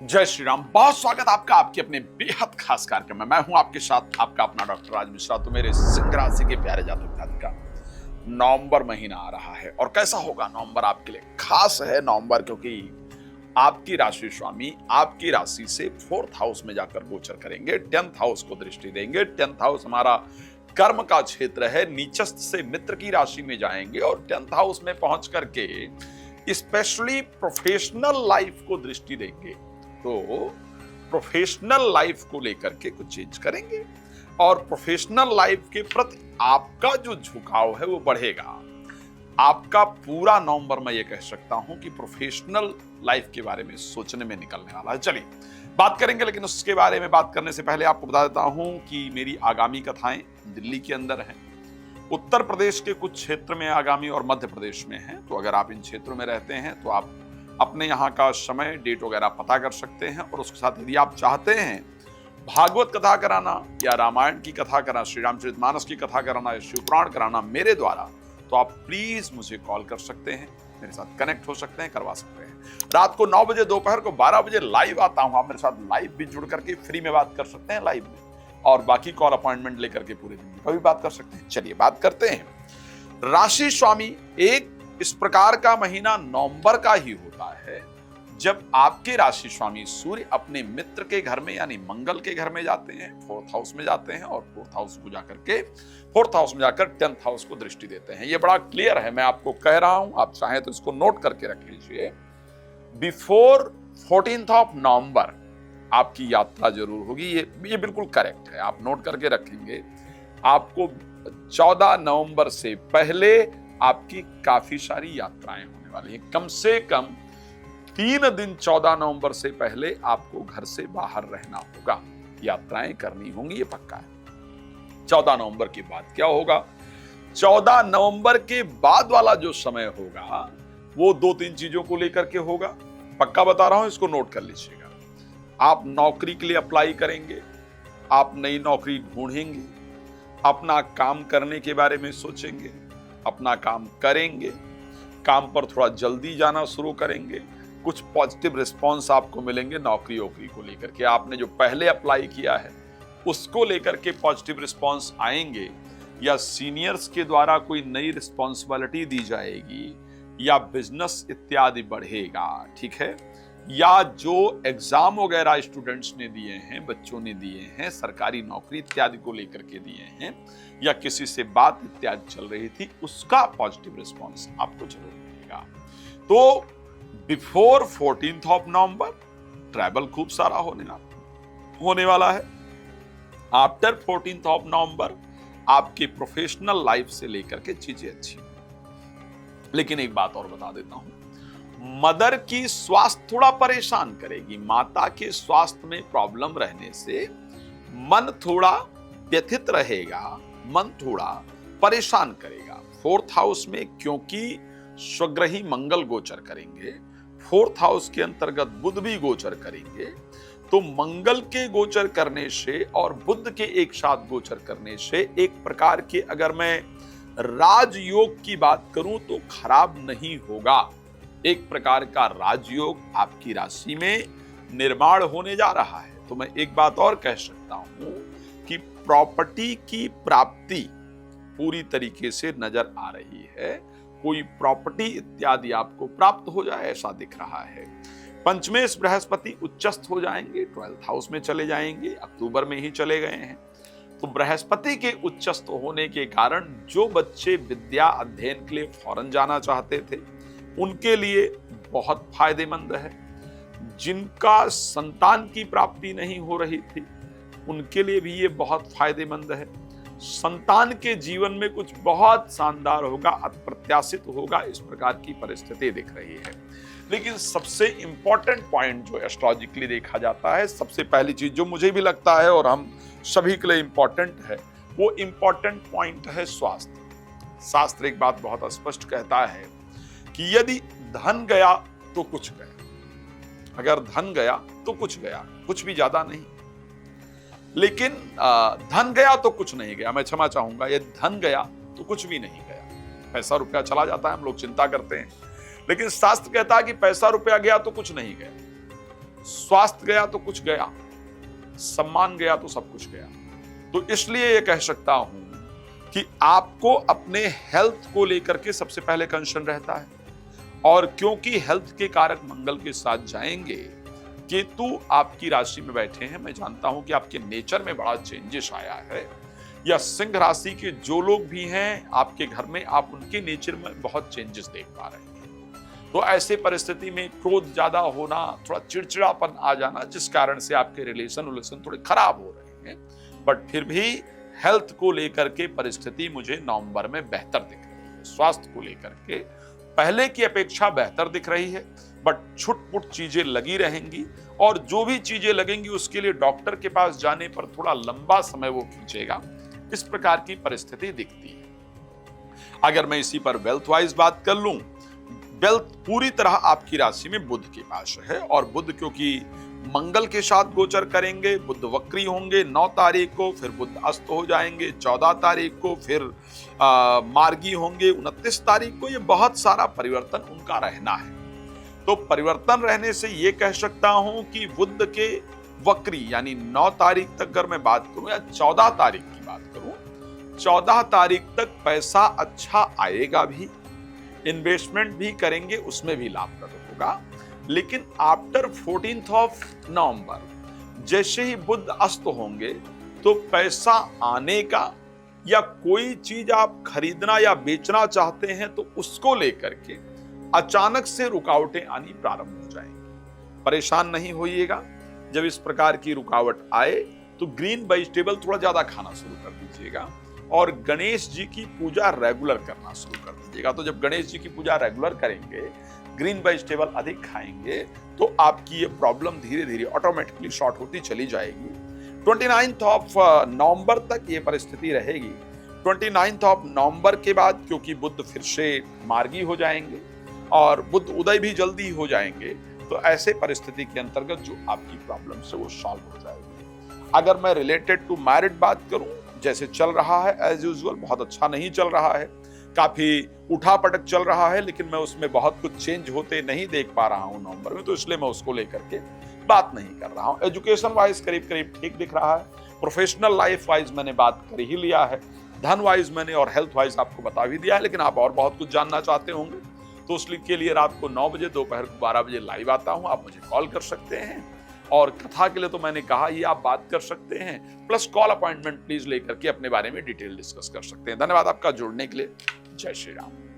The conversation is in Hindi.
जय श्री राम। बहुत स्वागत आपका आपके अपने बेहद खास कार्यक्रम में। मैं हूं आपके साथ आपका अपना डॉक्टर राज मिश्रा। तो मेरे सिंह राशि के प्यारे जातक जातिका, नवंबर महीना आ रहा है और कैसा होगा नवंबर आपके लिए? खास है नवंबर, क्योंकि आपकी राशि स्वामी आपकी राशि से 4th हाउस में जाकर गोचर करेंगे, 10th हाउस को दृष्टि देंगे। 10th हाउस हमारा कर्म का क्षेत्र है। नीचस्थ से मित्र की राशि में जाएंगे और 10th हाउस में पहुंच करके स्पेशली प्रोफेशनल लाइफ को दृष्टि देंगे। तो प्रोफेशनल लाइफ को लेकर के कुछ चेंज करेंगे और प्रोफेशनल लाइफ के प्रति आपका जो झुकाव है वो बढ़ेगा। आपका पूरा नवंबर मैं ये कह सकता हूं कि प्रोफेशनल लाइफ के बारे में सोचने में निकलने वाला है। चलिए बात करेंगे, लेकिन उसके बारे में बात करने से पहले आपको बता देता हूं कि मेरी आगामी कथाएं दिल्ली के अंदर हैं, उत्तर प्रदेश के कुछ क्षेत्र में आगामी और मध्य प्रदेश में हैं। तो अगर आप इन क्षेत्रों में रहते हैं तो आप अपने यहाँ का समय डेट वगैरह पता कर सकते हैं। और उसके साथ यदि आप चाहते हैं भागवत कथा कराना या रामायण की कथा कराना, श्री रामचरितमानस की कथा कराना या शिवपुराण कराना मेरे द्वारा, तो आप प्लीज मुझे कॉल कर सकते हैं, मेरे साथ कनेक्ट हो सकते हैं, करवा सकते हैं। रात को 9 बजे, दोपहर को 12 बजे लाइव आता हूं। आप मेरे साथ लाइव भी जुड़ करके फ्री में बात कर सकते हैं लाइव में, और बाकी कॉल अपॉइंटमेंट लेकर के पूरे दिन कभी बात कर सकते हैं। चलिए बात करते हैं। राशि स्वामी एक इस प्रकार का महीना नवंबर का ही होता है जब आपके राशि स्वामी सूर्य अपने मित्र के घर में यानी मंगल के घर में जाते हैं, 4th हाउस में जाते हैं और 4th हाउस को जाकर के 4th हाउस में जाकर 10th हाउस को दृष्टि देते हैं। ये बड़ा क्लियर है, मैं आपको कह रहा हूं, आप चाहें तो इसको नोट करके रख लीजिए। बिफोर 14th ऑफ नवंबर आपकी यात्रा जरूर होगी। ये बिल्कुल करेक्ट है, आप नोट करके रखेंगे। आपको 14 नवंबर से पहले आपकी काफी सारी यात्राएं होने वाली हैं। कम से कम 3 दिन 14 नवंबर से पहले आपको घर से बाहर रहना होगा, यात्राएं करनी होंगी, ये पक्का है। 14 नवंबर के बाद क्या होगा? 14 नवंबर के बाद वाला जो समय होगा वो 2-3 चीजों को लेकर के होगा। पक्का बता रहा हूं, इसको नोट कर लीजिएगा। आप नौकरी के लिए अप्लाई करेंगे, आप नई नौकरी ढूंढेंगे, अपना काम करने के बारे में सोचेंगे, अपना काम करेंगे, काम पर थोड़ा जल्दी जाना शुरू करेंगे। कुछ पॉजिटिव रिस्पॉन्स आपको मिलेंगे नौकरी वोकरी को लेकर के। आपने जो पहले अप्लाई किया है उसको लेकर के पॉजिटिव रिस्पॉन्स आएंगे, या सीनियर्स के द्वारा कोई नई रिस्पॉन्सिबिलिटी दी जाएगी, या बिजनेस इत्यादि बढ़ेगा, ठीक है। या जो एग्जाम वगैरह स्टूडेंट्स ने दिए हैं, बच्चों ने दिए हैं, सरकारी नौकरी इत्यादि को लेकर के दिए हैं, या किसी से बात इत्यादि चल रही थी, उसका पॉजिटिव रिस्पॉन्स आपको जरूर मिलेगा। तो before 14th of November travel खूब सारा होने वाला है। आफ्टर 14th ऑफ नवंबर आपके प्रोफेशनल लाइफ से लेकर के चीजें अच्छी। लेकिन एक बात और बता देता हूं, मदर की स्वास्थ्य थोड़ा परेशान करेगी। माता के स्वास्थ्य में प्रॉब्लम रहने से मन थोड़ा व्यथित रहेगा, मन थोड़ा परेशान करेगा। 4th हाउस में क्योंकि स्वग्रही मंगल गोचर करेंगे, 4th हाउस के अंतर्गत बुध भी गोचर करेंगे, तो मंगल के गोचर करने से और बुध के एक साथ गोचर करने से एक प्रकार के, अगर मैं राजयोग की बात करूं तो खराब नहीं होगा। एक प्रकार का राजयोग आपकी राशि में निर्माण होने जा रहा है। तो मैं एक बात और कह सकता हूं कि प्रॉपर्टी की प्राप्ति पूरी तरीके से नजर आ रही है। कोई प्रॉपर्टी इत्यादि आपको प्राप्त हो जाए ऐसा दिख रहा है। पंचमेश बृहस्पति उच्चस्थ हो जाएंगे, 12th हाउस में चले जाएंगे, अक्टूबर में ही चले गए हैं। तो बृहस्पति के उच्चस्थ होने के कारण जो बच्चे विद्या अध्ययन के लिए फॉरेन जाना चाहते थे उनके लिए बहुत फायदेमंद है। जिनका संतान की प्राप्ति नहीं हो रही थी उनके लिए भी ये बहुत फायदेमंद है। संतान के जीवन में कुछ बहुत शानदार होगा, अप्रत्याशित होगा, इस प्रकार की परिस्थिति दिख रही है। लेकिन सबसे इंपॉर्टेंट पॉइंट जो एस्ट्रोलॉजिकली देखा जाता है, सबसे पहली चीज जो मुझे भी लगता है और हम सभी के लिए इंपॉर्टेंट है, वो इंपॉर्टेंट पॉइंट है स्वास्थ्य। शास्त्र एक बात बहुत स्पष्ट कहता है कि यदि धन गया तो कुछ गया। अगर धन गया तो कुछ गया, कुछ भी ज्यादा नहीं। लेकिन धन गया तो कुछ नहीं गया, मैं क्षमा चाहूंगा, यदि धन गया तो कुछ भी नहीं गया। पैसा रुपया चला जाता है, हम लोग चिंता करते हैं, लेकिन शास्त्र कहता है कि पैसा रुपया गया तो कुछ नहीं गया। स्वास्थ्य गया तो कुछ गया, सम्मान गया तो सब कुछ गया। तो इसलिए ये कह सकता हूं कि आपको अपने हेल्थ को लेकर के सबसे पहले कंसर्न रहता है, और क्योंकि हेल्थ के कारक मंगल के साथ जाएंगे, केतु आपकी राशि में बैठे हैं, मैं जानता हूं कि आपके नेचर में बड़ा चेंजेस आया है, या सिंह राशि के जो लोग भी हैं आपके घर में, आप उनके नेचर में बहुत चेंजेस देख पा रहे हैं। तो ऐसे परिस्थिति में क्रोध ज्यादा होना, थोड़ा चिड़चिड़ापन आ जाना, जिस कारण से आपके रिलेशन थोड़े खराब हो रहे हैं, बट फिर भी हेल्थ को लेकर के परिस्थिति मुझे नवंबर में बेहतर दिख रही है। स्वास्थ्य को लेकर के पहले की अपेक्षा बेहतर दिख रही है, बट छुटपुट चीजें लगी रहेंगी, और जो भी चीजें लगेंगी उसके लिए डॉक्टर के पास जाने पर थोड़ा लंबा समय वो खींचेगा। इस प्रकार की परिस्थिति दिखती है। अगर मैं इसी पर वेल्थ वाइज बात कर लूं, वेल्थ पूरी तरह आपकी राशि में बुध के पास है, और बुध क्योंकि मंगल के साथ गोचर करेंगे, बुध वक्री होंगे 9 तारीख को, फिर बुध अस्त हो जाएंगे 14 तारीख को, फिर मार्गी होंगे 29 तारीख को। ये बहुत सारा परिवर्तन उनका रहना है। तो परिवर्तन रहने से ये कह सकता हूं कि बुध के वक्री यानी 9 तारीख तक अगर मैं बात करूं, या 14 तारीख की बात करूं, 14 तारीख तक पैसा अच्छा आएगा भी, इन्वेस्टमेंट भी करेंगे, उसमें भी लाभप्रद होगा। लेकिन आफ्टर 14th ऑफ नवंबर जैसे ही बुध अस्त होंगे, तो पैसा आने का या कोई चीज आप खरीदना या बेचना चाहते हैं तो उसको लेकर के अचानक से रुकावटें आनी प्रारंभ हो जाएंगी। परेशान नहीं होइएगा। जब इस प्रकार की रुकावट आए तो ग्रीन वेजिटेबल थोड़ा ज्यादा खाना शुरू कर दीजिएगा, और गणेश जी की पूजा रेगुलर करना शुरू कर दीजिएगा। तो जब गणेश जी की पूजा रेगुलर करेंगे, ग्रीन वेजिटेबल अधिक खाएंगे, तो आपकी ये प्रॉब्लम धीरे धीरे ऑटोमेटिकली शॉर्ट होती चली जाएगी। 29th ऑफ नवंबर तक ये परिस्थिति रहेगी। 29th ऑफ नवंबर के बाद क्योंकि बुध फिर से मार्गी हो जाएंगे और बुध उदय भी जल्दी हो जाएंगे, तो ऐसे परिस्थिति के अंतर्गत जो आपकी प्रॉब्लम है वो सॉल्व हो जाएगी। अगर मैं रिलेटेड टू मैरिड बात करूं, जैसे चल रहा है एज यूजुअल, बहुत अच्छा नहीं चल रहा है, काफी उठापटक चल रहा है, लेकिन मैं उसमें बहुत कुछ चेंज होते नहीं देख पा रहा हूं नवंबर में, तो इसलिए मैं उसको लेकर के बात नहीं कर रहा हूं। एजुकेशन वाइज करीब करीब ठीक दिख रहा है। प्रोफेशनल लाइफ वाइज मैंने बात कर ही लिया है। धन वाइज मैंने और हेल्थ वाइज आपको बता भी दिया है, लेकिन आप और बहुत कुछ जानना चाहते होंगे तो उसके लिए रात को 9 बजे, दोपहर को 12 बजे लाइव आता हूं। आप मुझे कॉल कर सकते हैं, और कथा के लिए तो मैंने कहा ही, आप बात कर सकते हैं, प्लस कॉल अपॉइंटमेंट प्लीज लेकर के अपने बारे में डिटेल डिस्कस कर सकते हैं। धन्यवाद आपका जुड़ने के लिए। जय श्री राम।